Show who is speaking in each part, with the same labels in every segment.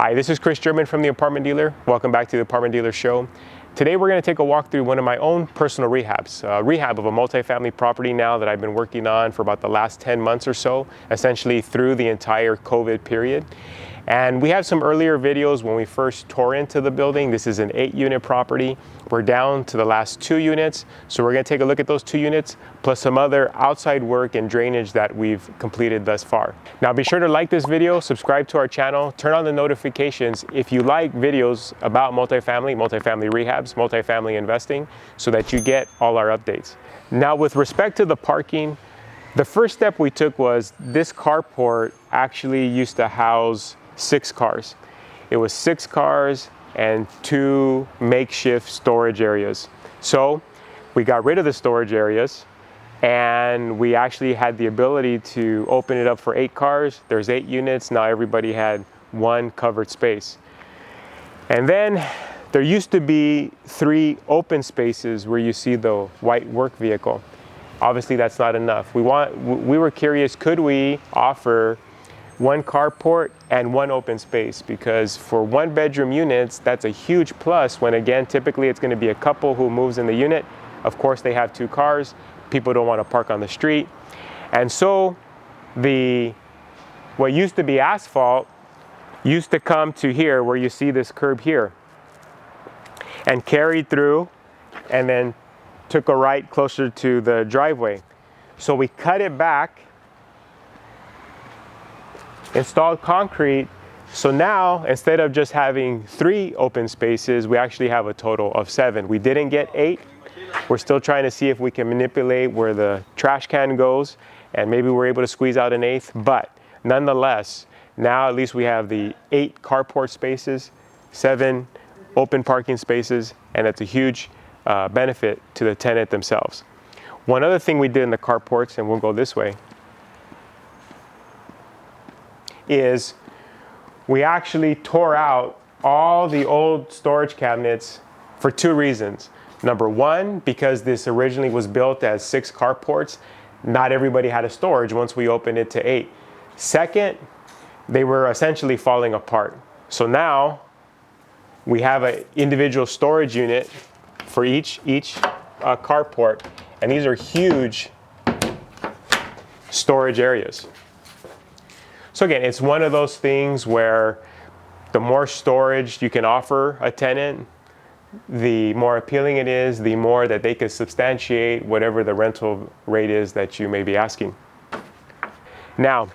Speaker 1: Hi, this is Chris German from The Apartment Dealer. Welcome back to The Apartment Dealer Show. Today we're going to take a walk through one of my own personal rehabs. Rehab of a multifamily property now that I've been working on for about the last 10 months or so, essentially through the entire COVID period. And we have some earlier videos when we first tore into the building. This is an 8-unit property. We're down to the last 2 units. So we're going to take a look at those 2 units, plus some other outside work and drainage that we've completed thus far. Now be sure to like this video, subscribe to our channel, turn on the notifications if you like videos about multifamily rehabs, multifamily investing, so that you get all our updates. Now with respect to the parking, the first step we took was this carport actually used to house 6 cars. It was 6 cars and 2 makeshift storage areas. So we got rid of the storage areas and we actually had the ability to open it up for 8 cars. There's 8 units. Now everybody had 1 covered space. And then there used to be 3 open spaces where you see the white work vehicle. Obviously that's not enough. We were curious, could we offer 1 carport and 1 open space? Because for 1-bedroom units, that's a huge plus when, again, typically it's going to be a couple who moves in the unit. Of course, they have 2 cars. People don't want to park on the street. And so what used to be asphalt used to come to here where you see this curb here and carried through and then took a right closer to the driveway. So we cut it back, installed concrete. So now, instead of just having 3 open spaces, we actually have a total of 7. We didn't get 8. We're still trying to see if we can manipulate where the trash can goes, and maybe we're able to squeeze out an 8th. But nonetheless, now at least we have the 8 carport spaces, 7 open parking spaces, and it's a huge benefit to the tenant themselves. One other thing we did in the carports, and we'll go this way, is we actually tore out all the old storage cabinets for 2 reasons. Number 1, because this originally was built as 6 carports, not everybody had a storage once we opened it to 8. Second, they were essentially falling apart. So now we have an individual storage unit for each carport, and these are huge storage areas. So again, it's one of those things where the more storage you can offer a tenant, the more appealing it is, the more that they can substantiate whatever the rental rate is that you may be asking. Now,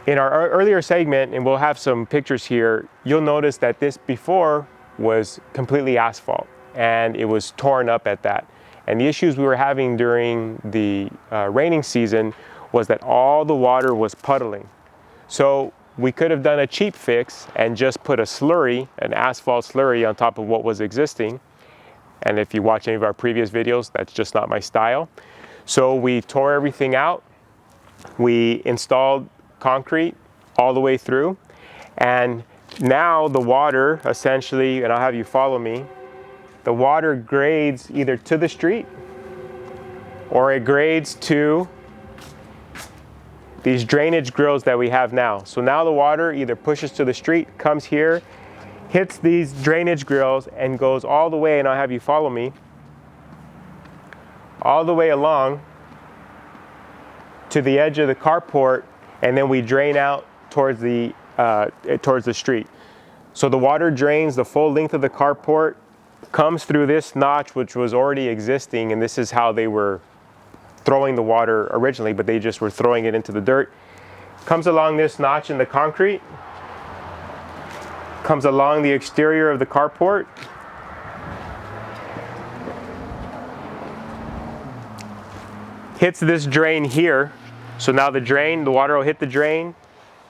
Speaker 1: in our earlier segment, and we'll have some pictures here, you'll notice that this before was completely asphalt and it was torn up at that. And the issues we were having during the raining season was that all the water was puddling. So we could have done a cheap fix and just put a slurry, an asphalt slurry, on top of what was existing. And if you watch any of our previous videos, that's just not my style. So we tore everything out. We installed concrete all the way through. And now the water essentially, and I'll have you follow me, the water grades either to the street or it grades to these drainage grills that we have now. So now the water either pushes to the street, comes here, hits these drainage grills and goes all the way, and I'll have you follow me, all the way along to the edge of the carport, and then we drain out towards the street. So the water drains the full length of the carport, comes through this notch which was already existing, and this is how they were throwing the water originally, but they just were throwing it into the dirt. Comes along this notch in the concrete, comes along the exterior of the carport, hits this drain here. So now the water will hit the drain,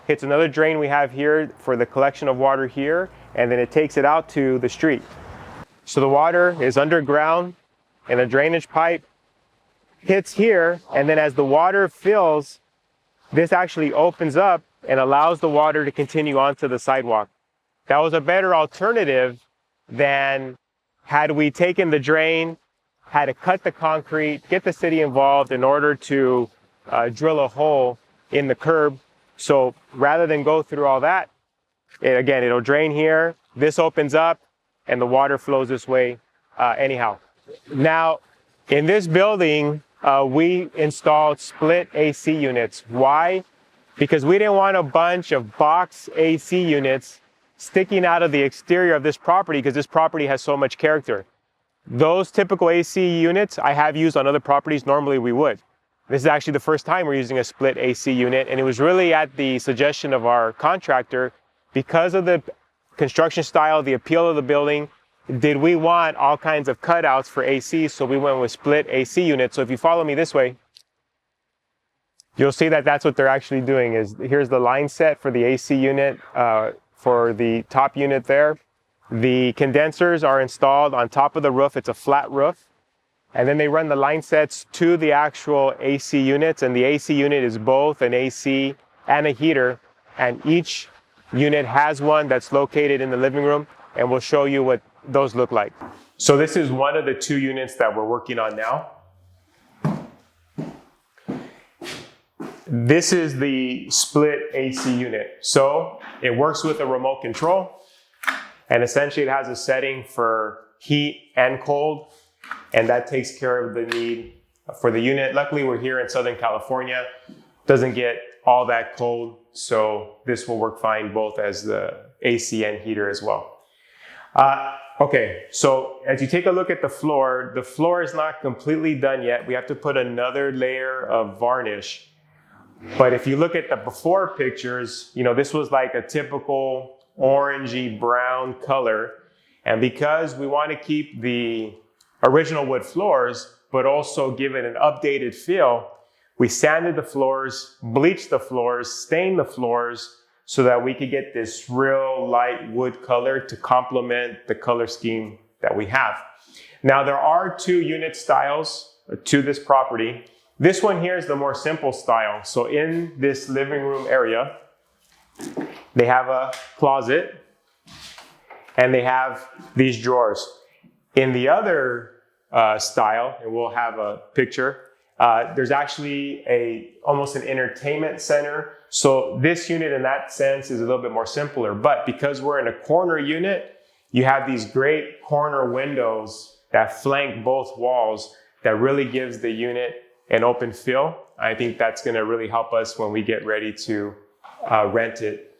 Speaker 1: hits another drain we have here for the collection of water here, and then it takes it out to the street. So the water is underground in a drainage pipe, hits here, and then as the water fills, this actually opens up and allows the water to continue onto the sidewalk. That was a better alternative than had we taken the drain, had to cut the concrete, get the city involved in order to drill a hole in the curb. So rather than go through all that, Again, it'll drain here. This opens up and the water flows this way anyhow. Now, in this building, we installed split AC units. Why? Because we didn't want a bunch of box AC units sticking out of the exterior of this property because this property has so much character. Those typical AC units I have used on other properties. Normally we would. This is actually the first time we're using a split AC unit, and it was really at the suggestion of our contractor because of the construction style, the appeal of the building. Did we want all kinds of cutouts for AC? So we went with split AC units. So if you follow me this way, you'll see that that's what they're actually doing. Is here's the line set for the AC unit for the top unit there. The condensers are installed on top of the roof. It's a flat roof. And then they run the line sets to the actual AC units. And the AC unit is both an AC and a heater. And each unit has one that's located in the living room. And we'll show you what those look like. So this is one of the two units that we're working on now. This is the split AC unit. So it works with a remote control. And essentially it has a setting for heat and cold. And that takes care of the need for the unit. Luckily, we're here in Southern California. Doesn't get all that cold. So this will work fine both as the AC and heater as well. Okay, so as you take a look at the floor is not completely done yet. We have to put another layer of varnish. But if you look at the before pictures, you know, this was like a typical orangey brown color. And because we want to keep the original wood floors, but also give it an updated feel, we sanded the floors, bleached the floors, stained the floors, so that we could get this real light wood color to complement the color scheme that we have. Now, there are two unit styles to this property. This one here is the more simple style. So in this living room area, they have a closet and they have these drawers. In the other style, and we'll have a picture, there's actually almost an entertainment center. So this unit in that sense is a little bit more simpler, but because we're in a corner unit, you have these great corner windows that flank both walls that really gives the unit an open feel. I think that's gonna really help us when we get ready to rent it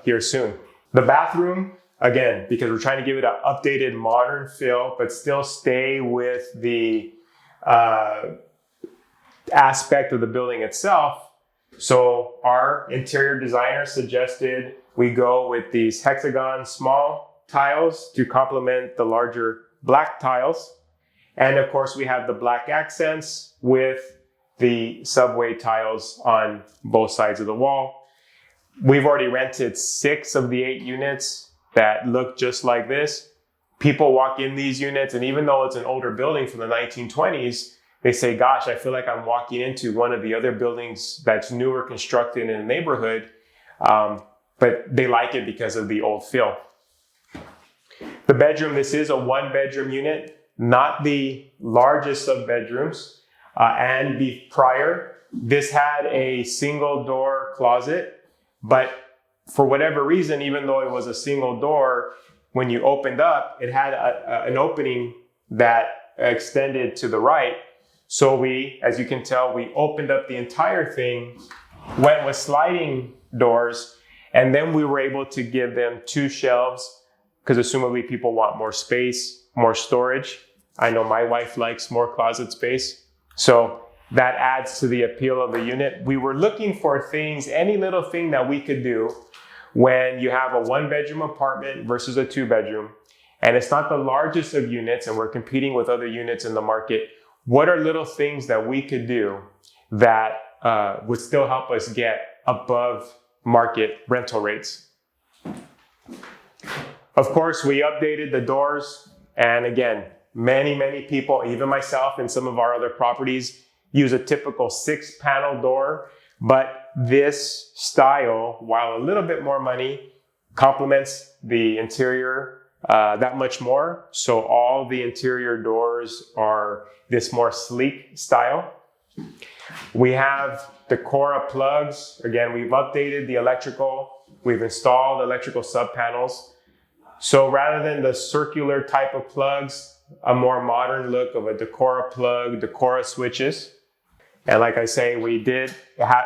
Speaker 1: here soon. The bathroom, again, because we're trying to give it an updated modern feel, but still stay with the aspect of the building itself. So our interior designer suggested we go with these hexagon small tiles to complement the larger black tiles. And of course we have the black accents with the subway tiles on both sides of the wall. We've already rented 6 of the 8 units that look just like this. People walk in these units, and even though it's an older building from the 1920s, they say, gosh, I feel like I'm walking into one of the other buildings that's newer constructed in the neighborhood, but they like it because of the old feel. The bedroom, this is a 1-bedroom unit, not the largest of bedrooms. And prior, this had a single door closet, but for whatever reason, even though it was a single door, when you opened up, it had an opening that extended to the right. So we, as you can tell, we opened up the entire thing, went with sliding doors, and then we were able to give them 2 shelves, because assumably people want more space, more storage. I know my wife likes more closet space. So that adds to the appeal of the unit. We were looking for things, any little thing that we could do when you have a 1-bedroom apartment versus a 2-bedroom, and it's not the largest of units, and we're competing with other units in the market. What are little things that we could do that would still help us get above market rental rates? Of course, we updated the doors, and again, many people, even myself and some of our other properties, use a typical 6-panel door, but this style, while a little bit more money, complements the interior that much more. So all the interior doors are this more sleek style. We have the Cora plugs. Again, we've updated the electrical. We've installed electrical sub panels. So rather than the circular type of plugs, a more modern look of a Decora plug, Decora switches. And like I say, we did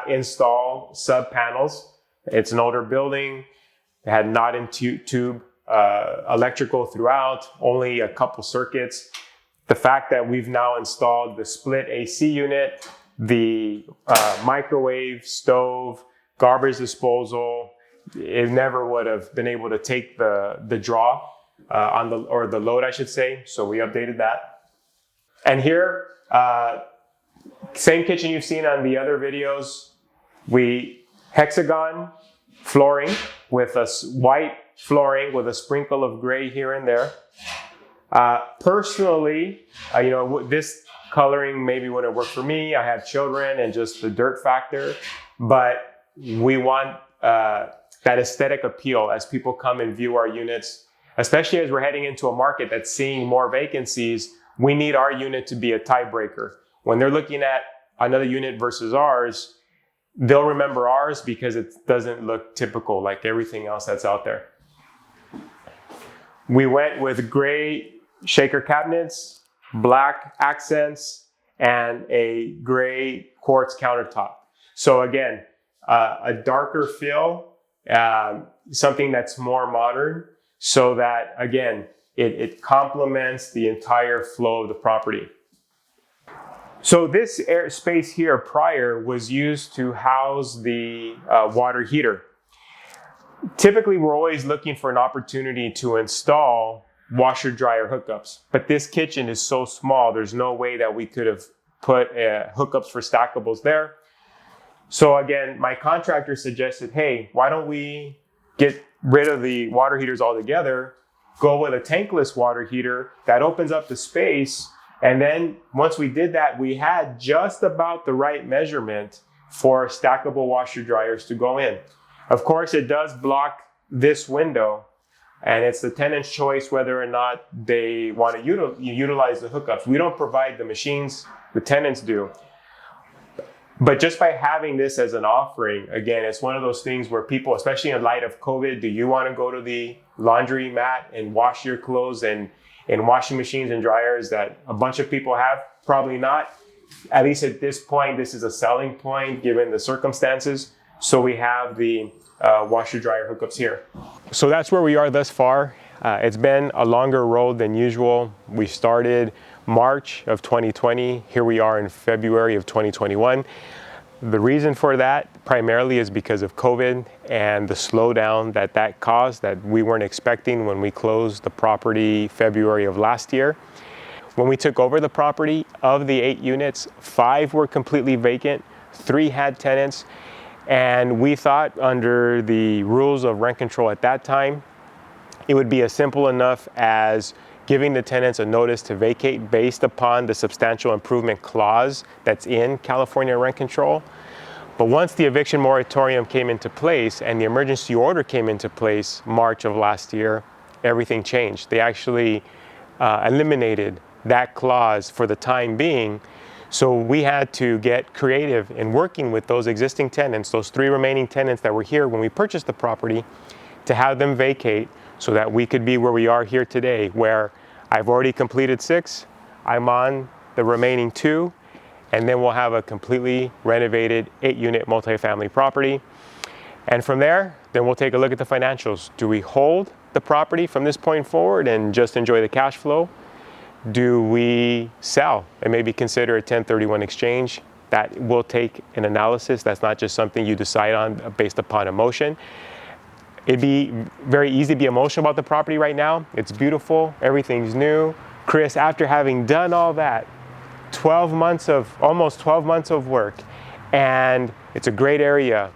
Speaker 1: install sub panels. It's an older building. It had not in tube electrical throughout, only a couple circuits. The fact that we've now installed the split AC unit, the microwave, stove, garbage disposal, it never would have been able to take the draw or the load, I should say. So we updated that. And here, same kitchen you've seen on the other videos. We hexagon flooring with a white flooring with a sprinkle of gray here and there. Personally, this coloring maybe wouldn't work for me. I have children and just the dirt factor, but we want that aesthetic appeal as people come and view our units, especially as we're heading into a market that's seeing more vacancies. We need our unit to be a tiebreaker. When they're looking at another unit versus ours, they'll remember ours because it doesn't look typical like everything else that's out there. We went with gray shaker cabinets, black accents, and a gray quartz countertop. So again, a darker feel, something that's more modern, so that again, it complements the entire flow of the property. So this space here prior was used to house the water heater. Typically, we're always looking for an opportunity to install washer dryer hookups, but this kitchen is so small, there's no way that we could have put hookups for stackables there. So again, my contractor suggested, hey, why don't we get rid of the water heaters altogether, go with a tankless water heater that opens up the space. And then once we did that, we had just about the right measurement for stackable washer dryers to go in. Of course, it does block this window, and it's the tenant's choice whether or not they want to utilize the hookups. We don't provide the machines, the tenants do. But just by having this as an offering, again, it's one of those things where people, especially in light of COVID, do you want to go to the laundry mat and wash your clothes in washing machines and dryers that a bunch of people have? Probably not. At least at this point, this is a selling point given the circumstances. So we have the washer dryer hookups here. So that's where we are thus far. It's been a longer road than usual. We started March of 2020. Here we are in February of 2021. The reason for that primarily is because of COVID and the slowdown that caused that we weren't expecting when we closed the property February of last year. When we took over the property, of the 8 units, 5 were completely vacant, 3 had tenants, and we thought under the rules of rent control at that time, it would be as simple enough as giving the tenants a notice to vacate based upon the substantial improvement clause that's in California rent control. But once the eviction moratorium came into place and the emergency order came into place March of last year, everything changed. They actually eliminated that clause for the time being. So we had to get creative in working with those existing tenants, those 3 remaining tenants that were here when we purchased the property, to have them vacate so that we could be where we are here today, where I've already completed 6, I'm on the remaining 2, and then we'll have a completely renovated 8-unit multifamily property. And from there, then we'll take a look at the financials. Do we hold the property from this point forward and just enjoy the cash flow? Do we sell and maybe consider a 1031 exchange? That will take an analysis. That's not just something you decide on based upon emotion. It'd be very easy to be emotional about the property right now. It's beautiful, everything's new. Kris, after having done all that, almost 12 months of work, and it's a great area,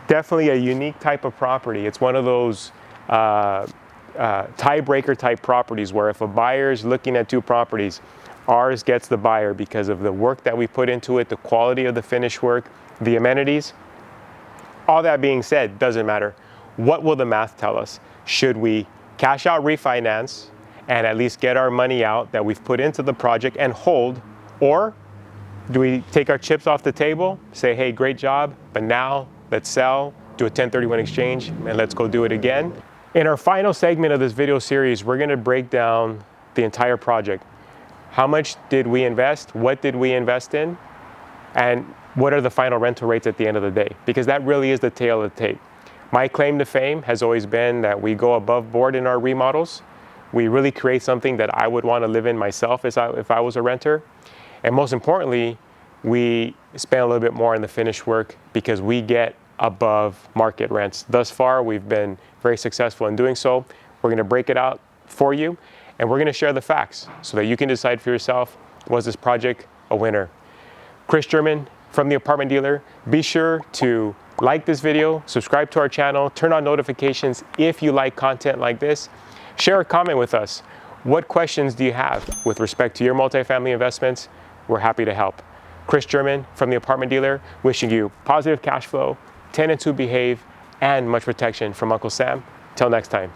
Speaker 1: definitely a unique type of property. It's one of those tiebreaker type properties where if a buyer's looking at 2 properties, ours gets the buyer because of the work that we put into it, the quality of the finish work, the amenities. All that being said, doesn't matter. What will the math tell us? Should we cash out refinance and at least get our money out that we've put into the project and hold? Or do we take our chips off the table, say, hey, great job, but now let's sell, do a 1031 exchange, and let's go do it again. In our final segment of this video series, we're gonna break down the entire project. How much did we invest? What did we invest in? And what are the final rental rates at the end of the day? Because that really is the tail of the tape. My claim to fame has always been that we go above board in our remodels. We really create something that I would want to live in myself if I was a renter. And most importantly, we spend a little bit more on the finished work because we get above market rents. Thus far, we've been very successful in doing so. We're going to break it out for you, and we're going to share the facts so that you can decide for yourself, was this project a winner? Kris German from The Apartment Dealer. Be sure to like this video, subscribe to our channel, turn on notifications if you like content like this. Share a comment with us. What questions do you have with respect to your multifamily investments? We're happy to help. Kris German from The Apartment Dealer, wishing you positive cash flow, tenants who behave, and much protection from Uncle Sam. Till next time.